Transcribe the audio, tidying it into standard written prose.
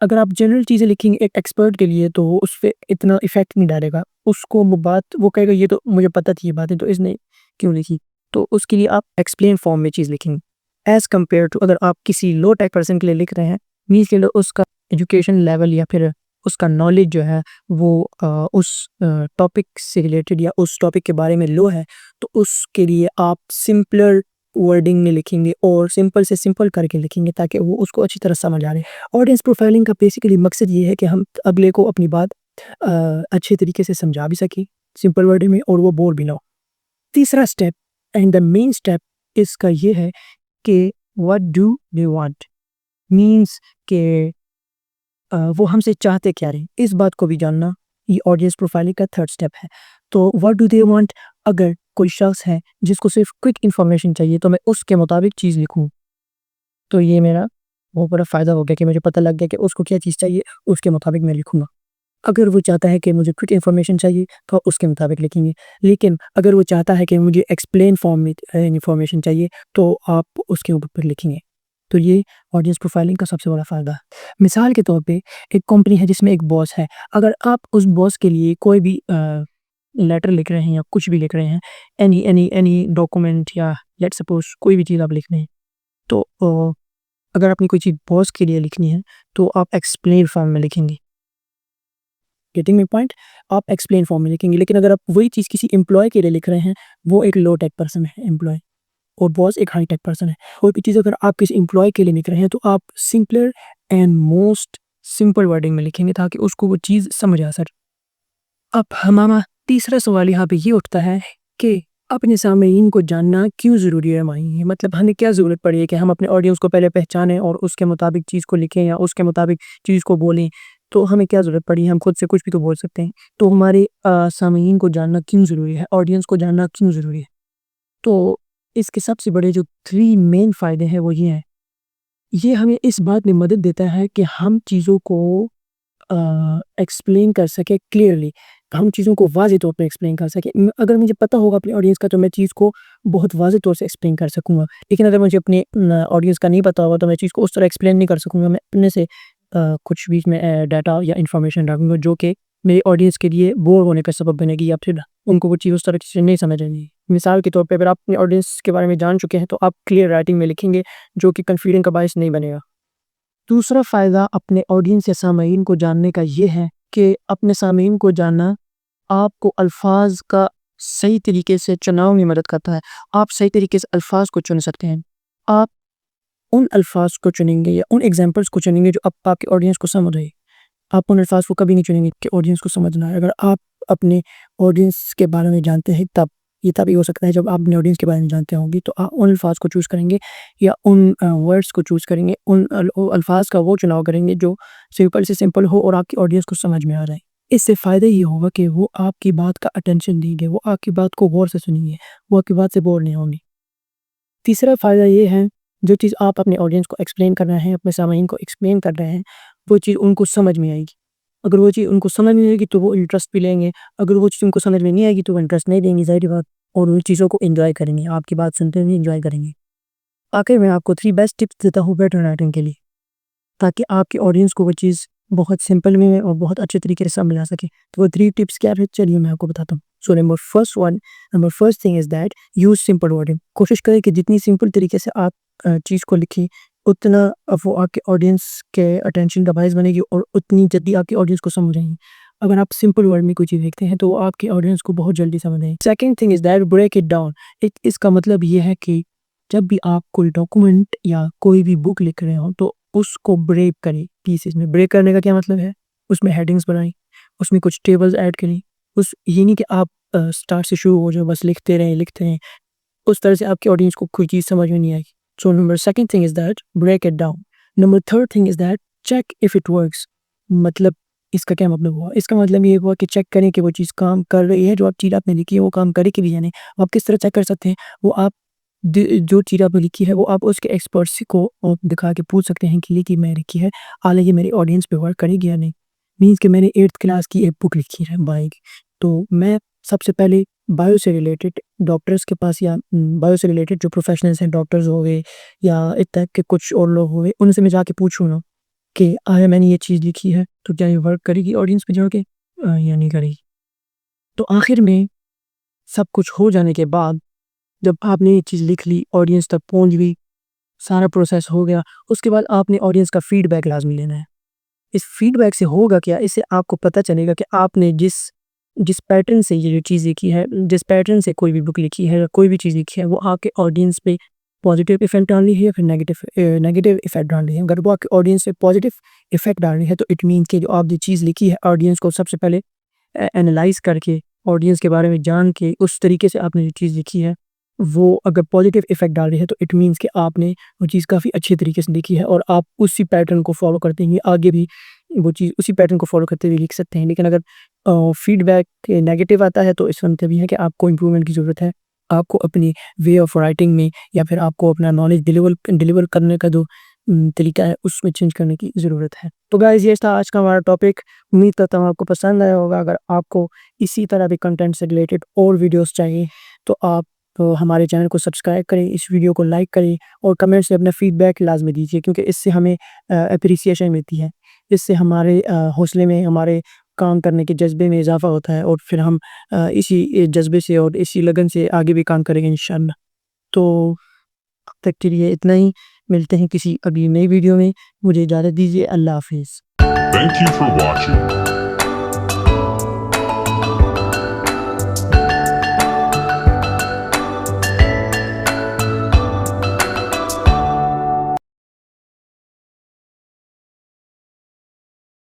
اگر آپ جنرل چیزیں لکھیں گے ایک ایکسپرٹ کے لیے تو اس پہ اتنا افیکٹ نہیں ڈالے گا، اس کو وہ بات وہ کہے گا یہ تو مجھے پتہ تھی یہ باتیں، تو اس نے کیوں لکھی؟ تو اس کے لیے آپ ایکسپلین فارم میں چیز لکھیں گے ایز کمپیئر ٹو اگر آپ کسی لو ٹیک پرسن کے لیے لکھ رہے ہیں، مینس کے لیے اس کا ایجوکیشن لیول یا پھر اس کا نالج جو ہے وہ اس ٹاپک سے ریلیٹڈ یا اس ٹاپک کے بارے میں لو ہے، تو اس کے لیے آپ سمپلر ورڈنگ میں لکھیں گے اور سمپل سے سمپل کر کے لکھیں گے تاکہ وہ اس کو اچھی طرح سمجھ آ رہے۔ آڈینس پروفائلنگ کا بیسیکلی مقصد یہ ہے کہ ہم اگلے کو اپنی بات اچھے طریقے سے سمجھا بھی سکیں سمپل ورڈنگ میں اور وہ بور بھی نہ ہو۔ تیسرا step and the main step اس کا یہ ہے کہ what do they want means کہ وہ ہم سے چاہتے کیا رہے، اس بات کو بھی جاننا یہ آڈینس پروفائلنگ کا تھرڈ اسٹیپ ہے۔ تو what do they want اگر کوئی شخص ہے جس کو صرف کوئک انفارمیشن چاہیے تو میں اس کے مطابق چیز لکھوں، تو یہ میرا بہت بڑا فائدہ ہو گیا کہ مجھے پتہ لگ گیا کہ اس کو کیا چیز چاہیے، اس کے مطابق میں لکھوں گا۔ اگر وہ چاہتا ہے کہ مجھے کوئک انفارمیشن چاہیے تو اس کے مطابق لکھیں گے، لیکن اگر وہ چاہتا ہے کہ مجھے ایکسپلین فارم میں انفارمیشن چاہیے تو آپ اس کے اوپر پھر لکھیں گے۔ تو یہ آڈینس پروفائلنگ کا سب سے بڑا فائدہ ہے۔ مثال کے طور پہ ایک کمپنی ہے جس میں ایک باس ہے، اگر آپ اس باس کے لیے کوئی بھی لیٹر لکھ رہے ہیں یا کچھ بھی لکھ رہے ہیں، اینی ڈاکومنٹ یا لیٹ سپوز کوئی بھی چیز آپ لکھ رہے ہیں، تو اگر اپنی کوئی چیز باس کے لیے لکھنی ہے تو آپ ایکسپلین فارم میں لکھیں گے، گیٹنگ می پوائنٹ، آپ ایکسپلین فارم میں لکھیں گے۔ لیکن اگر آپ وہی چیز کسی امپلائی کے لیے لکھ رہے ہیں، وہ ایک لو ٹیک پرسن ہے امپلائی اور باس ایک ہائی ٹیک پرسن ہے، کوئی بھی چیز اگر آپ کسی امپلائی کے لیے لکھ رہے ہیں تو آپ سمپلر اینڈ موسٹ سمپل ورڈنگ میں لکھیں گے تاکہ اس کو وہ چیز سمجھ آ سکے۔ اب ہمارا تیسرا سوال یہاں پہ یہ اٹھتا ہے کہ اپنے سامعین کو جاننا کیوں ضروری ہے؟ مطلب ہمیں کیا ضرورت پڑی ہے کہ ہم اپنے آڈینس کو پہلے پہچانیں اور اس کے مطابق چیز کو لکھیں یا اس کے مطابق چیز کو بولیں، تو ہمیں کیا ضرورت پڑی ہے؟ ہم خود سے کچھ بھی تو بول سکتے ہیں، تو ہمارے سامعین کو جاننا کیوں ضروری ہے، آڈینس کو جاننا کیوں ضروری ہے؟ تو اس کے سب سے بڑے جو 3 مین فائدے ہیں وہ یہ ہیں، یہ ہمیں اس بات میں مدد دیتا ہے کہ ہم چیزوں کو ایکسپلین کر سکے کلیئرلی، ہم چیزوں کو واضح طور پہ ایکسپلین کر سکیں۔ اگر مجھے پتہ ہوگا اپنی آڈینس کا تو میں چیز کو بہت واضح طور سے ایکسپلین کر سکوں گا، لیکن اگر مجھے اپنے آڈینس کا نہیں پتہ ہوگا تو میں چیز کو اس طرح ایکسپلین نہیں کر سکوں گا، میں اپنے سے کچھ بیچ میں ڈیٹا یا انفارمیشن ڈالوں گا جو کہ میری آڈینس کے لیے بور ہونے کا سبب بنے گی یا پھر ان کو وہ چیز اس طرح سے نہیں سمجھ آئے گی۔ مثال کے طور پہ اگر آپ اپنی آڈینس کے بارے میں جان چکے ہیں تو آپ کلیئر رائٹنگ میں لکھیں گے جو کہ کنفیوژن کا باعث نہیں بنے گا۔ دوسرا فائدہ اپنے آڈینس یا سامعین کو جاننے کا یہ ہے کہ اپنے سامعین کو جاننا آپ کو الفاظ کا صحیح طریقے سے چناؤ میں مدد کرتا ہے، آپ صحیح طریقے سے الفاظ کو چن سکتے ہیں، آپ ان الفاظ کو چنیں گے یا ان ایگزامپلس کو چنیں گے جو آپ کی آڈینس کو سمجھ آئے۔ آپ ان الفاظ کو کبھی نہیں چنیں گے کہ آڈینس کو سمجھنا ہے۔ اگر آپ اپنے آڈینس کے بارے میں جانتے ہیں تب ہی ہو سکتا ہے جب آپ اپنے آڈینس کے بارے میں جانتے ہوں گے تو آپ ان الفاظ کو چوز کریں گے یا ان ورڈس کو چوز کریں گے، ان الفاظ کا وہ چناؤ کریں گے جو سمپل سے سمپل ہو اور آپ کی آڈینس کو سمجھ میں آ رہا ہے۔ اس سے فائدہ یہ ہوگا کہ وہ آپ کی بات کا اٹینشن دیں گے، وہ آپ کی بات کو غور سے سنیں گے، وہ آپ کی بات سے بور نہیں ہوں گے۔ تیسرا فائدہ یہ ہے جو چیز آپ اپنے آڈینس کو ایکسپلین کر رہے ہیں، اپنے سامعین کو ایکسپلین کر رہے ہیں، وہ چیز ان کو سمجھ میں آئے گی۔ اگر وہ چیز ان کو سمجھ میں آئے گی تو وہ انٹرسٹ بھی لیں گے، اگر وہ چیز ان کو سمجھ میں نہیں آئے گی تو وہ انٹرسٹ نہیں دیں گی، ظاہر بات، اور ان چیزوں کو انجوائے کریں گے، آپ کی بات سنتے ہوئے انجوائے کریں گے۔ آخر میں آپ کو 3 بیسٹ ٹپس دیتا ہوں بیٹر رائٹنگ کے لیے تاکہ آپ کی آڈینس کو وہ چیز بہت سمپل میں اور بہت اچھے طریقے سے سمجھ آ سکے۔ تو وہ 3 ٹپس کیا ہے چلیے میں آپ کو بتاتا ہوں۔ سو number first thing is that use simple wording, کوشش کریں کہ جتنی سمپل طریقے سے آپ چیز کو لکھیں اتنا وہ آپ کے آڈینس کے اٹینشن کا باعث بنے گی اور اتنی جلدی آپ کی آڈینس کو سمجھ آئیں گی۔ اگر آپ سمپل ورڈ میں کوئی چیز لکھتے ہیں تو وہ آپ کی آڈینس کو بہت جلدی سمجھ آئیں گی۔ Second thing is that break it down, اس کا مطلب یہ ہے کہ جب بھی آپ کوئی ڈاکومنٹ یا کوئی بھی بک لکھ رہے ہوں تو اس کو بریک کریں پیسز میں۔ بریک کرنے کا کیا مطلب ہے؟ اس میں ہیڈنگز بنائیں، اس میں کچھ ٹیبلز ایڈ کریں، یہ نہیں کہ آپ سٹارٹ سے شروع ہو جائے بس لکھتے رہیں، اس طرح سے آپ کی آڈینس کو کوئی چیز سمجھ میں نہیں آئے گی۔ سو number second thing is that break it down. Number third thing is that cheque if it works, مطلب اس کا کیا مطلب ہوا؟ اس کا مطلب یہ ہوا کہ چیک کریں کہ وہ چیز کام کر رہی ہے، جو آپ چیز آپ نے لکھی ہے وہ کام کرے کہ بھی یا نہیں۔ آپ کس طرح چیک کر سکتے ہیں؟ وہ آپ جو چیز آپ نے لکھی ہے وہ آپ اس کے ایکسپرٹس کو دکھا کے پوچھ سکتے ہیں کہ یہ میں لکھی ہے حالانکہ یہ میری آڈینس پہ ورک کرے گی یا نہیں۔ مینس کہ میں نے 8th کلاس کی ایک بک لکھی ہے بائیو کی، تو میں سب سے پہلے بایو سے ریلیٹڈ ڈاکٹرز کے پاس یا بایو سے ریلیٹڈ جو پروفیشنلز ہیں، ڈاکٹرز ہو گئے یا اس طرح کے کچھ اور لوگ ہوئے، ان سے میں جا کے پوچھوں گا کہ آیا میں نے یہ چیز لکھی ہے تو کیا یہ ورک کرے گی آڈینس پہ جا کے یا نہیں کرے گی. تو آخر میں سب کچھ ہو جانے کے بعد جب آپ نے یہ چیز لکھ لی، آڈینس تک پہنچ گئی، سارا پروسیس ہو گیا، اس کے بعد آپ نے آڈینس کا فیڈ بیک لازمی لینا ہے. اس فیڈ بیک سے ہوگا کیا، اس سے آپ کو پتہ چلے گا کہ آپ نے جس پیٹرن سے یہ جو چیز لکھی ہے، جس پیٹرن سے کوئی بھی بک لکھی ہے، کوئی بھی چیز لکھی ہے، وہ آپ کے آڈینس پہ پازیٹیو ایفیکٹ ڈال رہی ہے یا پھر نیگیٹو ایفیکٹ ڈال رہی ہے. اگر وہ آپ کے آڈینس پہ پازیٹیو ایفیکٹ ڈال رہی ہے تو اٹ مینس کہ جو آپ جو چیز لکھی ہے آڈینس کو سب سے پہلے اینالائز کر کے، آڈینس کے بارے میں جان کے، اس طریقے سے آپ نے جو چیز لکھی ہے وہ اگر پازیٹیو ایفیکٹ ڈال رہی ہے تو اٹ مینس کہ آپ نے وہ چیز کافی اچھے طریقے سے لکھی ہے اور آپ اسی پیٹرن کو فالو کرتے ہیں آگے بھی وہ چیز اسی پیٹرن کو فالو کرتے ہوئے لکھ سکتے ہیں. لیکن اگر فیڈ بیک نیگیٹو آتا ہے تو اس کا مطلب یہ ہے کہ آپ کو امپرومنٹ کی ضرورت ہے، آپ کو اپنی وے آف رائٹنگ میں یا پھر آپ کو اپنا نالج ڈیلیور کرنے کا جو طریقہ ہے اس میں چینج کرنے کی ضرورت ہے. تو گائز یہ تھا آج کا ہمارا ٹاپک. امید کرتا ہوں آپ کو پسند آیا ہوگا. اگر آپ کو اسی طرح بھی کنٹینٹ سے ریلیٹڈ اور ویڈیوز چاہیے تو آپ ہمارے چینل کو سبسکرائب کریں، اس ویڈیو کو لائک کریں اور کمنٹ سے اپنا فیڈ بیک لازمی دیجیے، کیونکہ اس سے ہمیں اپریسیشن ملتی ہے، اس سے ہمارے حوصلے میں، ہمارے کام کرنے کے جذبے میں اضافہ ہوتا ہے اور پھر ہم اسی جذبے سے اور اسی لگن سے آگے بھی کام کریں گے انشاءاللہ. تو اب تک کے لیے اتنا ہی، ملتے ہیں کسی ابھی نئی ویڈیو میں. مجھے اجازت دیجیے. اللہ حافظ. Thank you for watching.